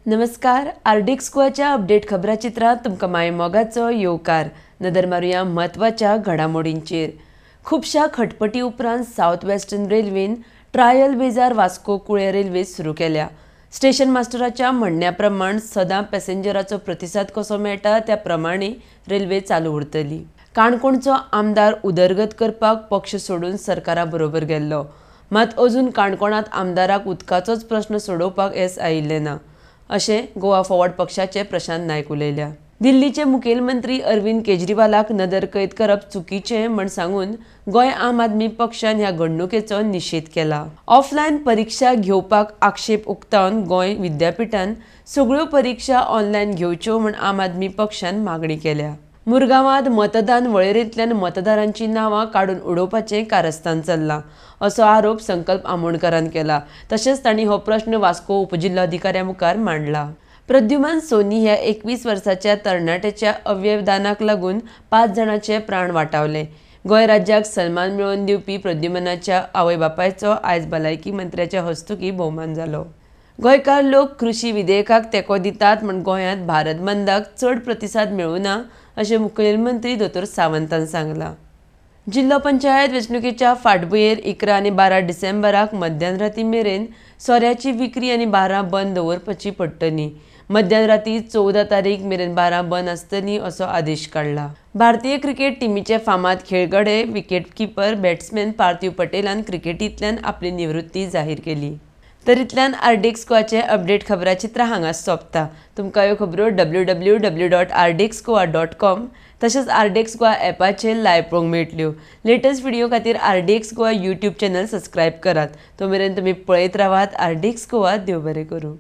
नमस्कार, आर्डिक्स गोवाच्या अपडेट खबराचित्रांत तुमकां माय मोगाचो येवकार. नदर मारुया म्हत्वाच्या घडामोडींचेर. खुबशा खटपटी उपरांत साउथ वेस्टर्न रेल्वेन ट्रायल बेजार वास्को कुळे रेल्वे सुरू केल्या. स्टेशन मास्टराच्या म्हणण्या प्रमाण सदां पॅसेंजराचो प्रतिसाद कसो मेळटा त्या प्रमाणे रेल्वे चालू उरतली. काणकोणचो आमदार उदरगत करपाक पक्ष सोडून सरकारा बरोबर गेल्लो, मात अजून काणकोणांत आमदाराक उदकाचोच प्रश्न सोडोवपाक येस आयिल्लें ना, अशें गोवा फॉरवर्ड पक्षाचे प्रशांत नायक उलयल्या. दिल्लीचे मुखेलमंत्री अरविंद केजरीवालाक नदर कैद करप चुकीचें म्हण सांगून गोंय आम आदमी पक्षान ह्या घडणुकेचो निशेध केला. ऑफलायन परीक्षा घेवपाक आक्षेप उक्तावन गोंय विद्यापीठान सगळ्यो परीक्षा ऑनलायन घेवच्यो म्हण आम आदमी पक्षान मागणी केल्या. मुरगांवांत मतदान वळेरेंतल्यान मतदारांची नांवां काडून उडोवपाचें कारस्थान चल्लां, असो आरोप संकल्प आमोणकरान केला. तशेंच तांणी हो प्रश्न वास्को उपजिल्हाधिकाऱ्या मुखार मांडला. प्रद्युमन सोनी ह्या 21 वर्साच्या तरणाट्याच्या अवयवदानाक लागून 5 जाणांचे प्राण वाटावले. गोंय राज्याक सन्मान मेळोवन दिवपी प्रद्युमनाच्या आवय बापायचो आयज भलायकी मंत्र्याच्या हस्तुकी भोवमान जालो. गोंयकार लोक कृशी विधेयकाक तेंको दितात म्हण गोंयांत भारत बंदाक चड प्रतिसाद मेळूना, अशें मुखेलमंत्री दोतोर सावंतान सांगलां. जिल्लो पंचायत वेंचणुकेच्या फाटभुंयेर 11 आनी 12 डिसेंबराक मध्यानराती मेरेन सोऱ्याची विक्री आनी बारां बंद दवरपाची पडटली. मध्यानराती 14 तारीख मेरेन बारां बंद आसतली, असो आदेश काडला. भारतीय क्रिकेट टीमीचे फामाद खेळगडे विकेटकीपर बॅट्समॅन पार्थिव पटेलान क्रिकेटींतल्यान आपली निवृत्ती जाहीर केली. तर इतल्यान आर्डिक्स गोवाचे अपडेट खबराचित्रां हांगाच सोंपता. तुमकां ह्यो खबरो www.ardixgoa.com तशेंच आर्डिक्स गोवा ॲपाचेर लायव्ह पळोवंक मेळटल्यो. लेटस्ट व्हिडिओ खातीर आर्डिक्स गोवा यूट्यूब चॅनल सबस्क्रायब करात. तो मेरेन तुमी पळयत रावात आर्डिक्स गोवा. देव बरें करूं.